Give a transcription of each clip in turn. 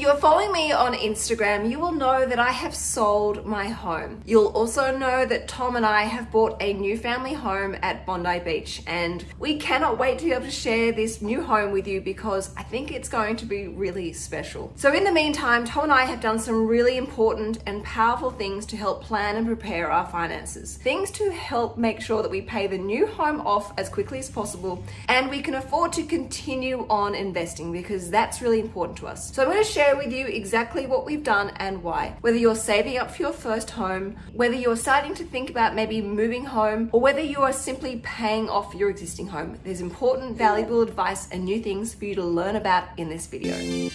you are following me on Instagram, you will know that I have sold my home. You'll also know that Tom and I have bought a new family home at Bondi Beach, and we cannot wait to be able to share this new home with you because I think it's going to be really special. So in the meantime, Tom and I have done some really important and powerful things to help plan and prepare our finances. Things to help make sure that we pay the new home off as quickly as possible and we can afford to continue on investing because that's really important to us. So I'm going to share with you exactly what we've done and why. Whether you're saving up for your first home, whether you're starting to think about maybe moving home, or whether you are simply paying off your existing home, there's important, valuable advice and new things for you to learn about in this video.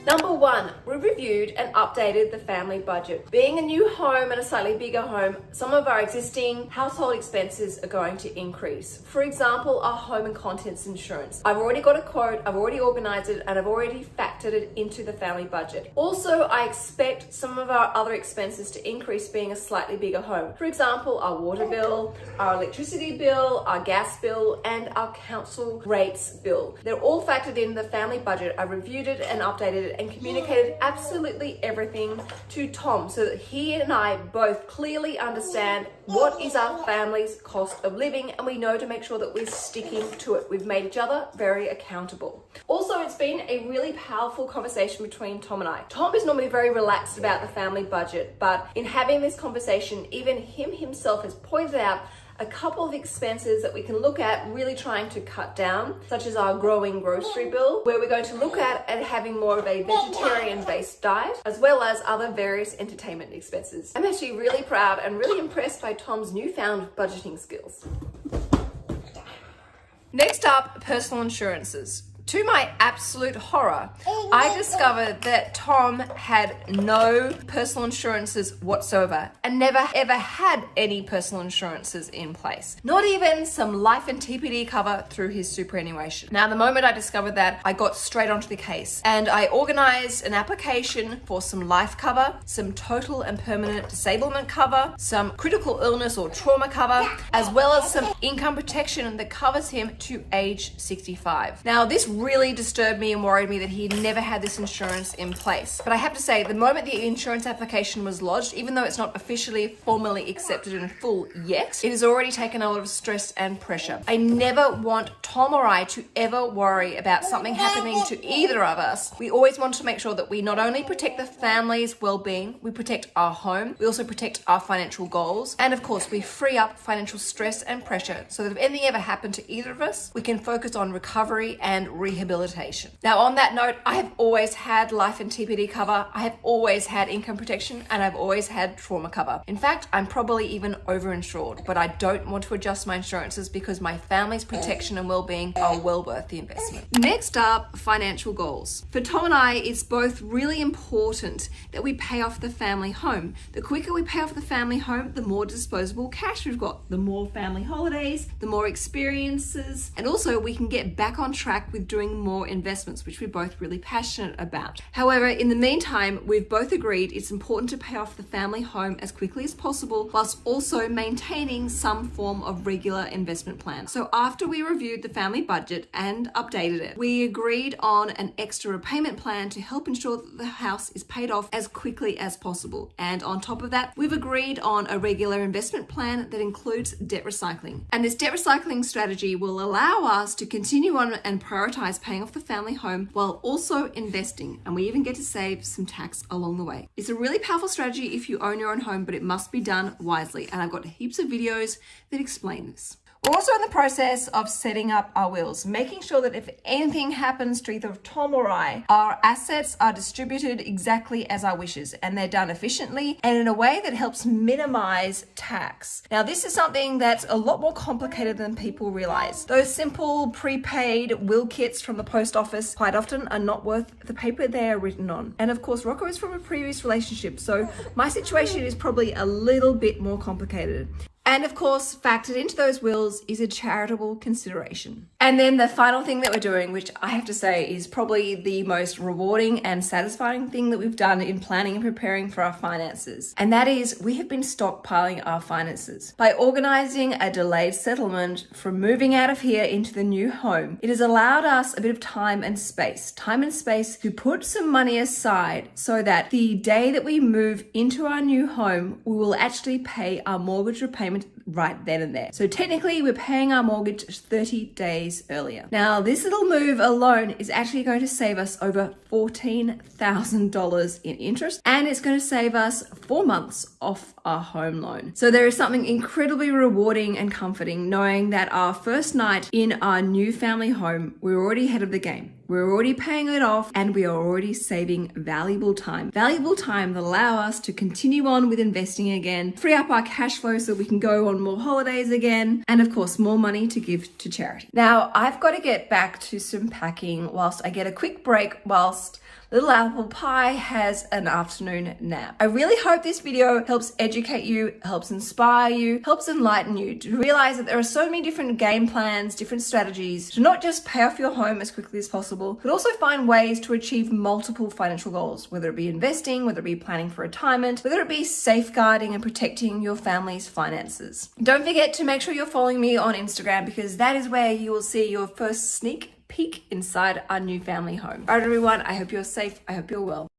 Number one, we reviewed and updated the family budget. Being a new home and a slightly bigger home, some of our existing household expenses are going to increase. For example, our home and contents insurance. I've already got a quote, I've already organized it, and I've already factored it into the family budget. Also, I expect some of our other expenses to increase being a slightly bigger home. For example, our water bill, our electricity bill, our gas bill, and our council rates bill. They're all factored in the family budget. I reviewed it and updated it and communicated absolutely everything to Tom so that he and I both clearly understand what is our family's cost of living and we know to make sure that we're sticking to it. We've made each other very accountable. Also, it's been a really powerful conversation between Tom and I. Tom is normally very relaxed about the family budget, but in having this conversation, even himself has pointed out a couple of expenses that we can look at really trying to cut down, such as our growing grocery bill, where we're going to look at having more of a vegetarian-based diet, as well as other various entertainment expenses. I'm actually really proud and really impressed by Tom's newfound budgeting skills. Next up, personal insurances. To my absolute horror, I discovered that Tom had no personal insurances whatsoever and never ever had any personal insurances in place. Not even some life and TPD cover through his superannuation. Now, the moment I discovered that, I got straight onto the case and I organized an application for some life cover, some total and permanent disablement cover, some critical illness or trauma cover, as well as some income protection that covers him to age 65. Now, this really disturbed me and worried me that he never had this insurance in place. But I have to say, the moment the insurance application was lodged, even though it's not officially formally accepted in full yet, it has already taken a lot of stress and pressure. I never want Tom or I to ever worry about something happening to either of us. We always want to make sure that we not only protect the family's well-being, we protect our home, we also protect our financial goals, and of course, we free up financial stress and pressure so that if anything ever happened to either of us, we can focus on recovery and rehabilitation. Now, on that note, I have always had life and TPD cover, I have always had income protection, and I've always had trauma cover. In fact, I'm probably even overinsured, but I don't want to adjust my insurances because my family's protection and well-being are well worth the investment. Next up, financial goals. For Tom and I, it's both really important that we pay off the family home. The quicker we pay off the family home, the more disposable cash we've got, the more family holidays, the more experiences, and also we can get back on track with doing more investments, which we're both really passionate about. However, in the meantime, we've both agreed it's important to pay off the family home as quickly as possible, whilst also maintaining some form of regular investment plan. So after we reviewed the family budget and updated it, we agreed on an extra repayment plan to help ensure that the house is paid off as quickly as possible. And on top of that, we've agreed on a regular investment plan that includes debt recycling. And this debt recycling strategy will allow us to continue on and prioritize paying off the family home while also investing, and we even get to save some tax along the way. It's a really powerful strategy if you own your own home, but it must be done wisely, and I've got heaps of videos that explain this. We're also in the process of setting up our wills, making sure that if anything happens to either Tom or I, our assets are distributed exactly as our wishes and they're done efficiently and in a way that helps minimize tax. Now, this is something that's a lot more complicated than people realize. Those simple prepaid will kits from the post office quite often are not worth the paper they are written on. And of course, Rocco is from a previous relationship, so my situation is probably a little bit more complicated. And of course, factored into those wills is a charitable consideration. And then the final thing that we're doing, which I have to say is probably the most rewarding and satisfying thing that we've done in planning and preparing for our finances. And that is we have been stockpiling our finances. By organizing a delayed settlement from moving out of here into the new home, it has allowed us a bit of time and space to put some money aside so that the day that we move into our new home, we will actually pay our mortgage repayment right then and there. So technically we're paying our mortgage 30 days earlier. Now this little move alone is actually going to save us over $14,000 in interest, and it's going to save us 4 months off our home loan. So there is something incredibly rewarding and comforting knowing that our first night in our new family home, we're already ahead of the game. We're already paying it off and we are already saving valuable time that allow us to continue on with investing again, free up our cash flow so we can go on more holidays again, and of course more money to give to charity. Now I've got to get back to some packing whilst I get a quick break whilst Little Apple Pie has an afternoon nap. I really hope this video helps educate you, helps inspire you, helps enlighten you to realize that there are so many different game plans, different strategies to not just pay off your home as quickly as possible, but also find ways to achieve multiple financial goals, whether it be investing, whether it be planning for retirement, whether it be safeguarding and protecting your family's finances. Don't forget to make sure you're following me on Instagram because that is where you will see your first sneak peek inside our new family home. All right, everyone, I hope you're safe. I hope you're well.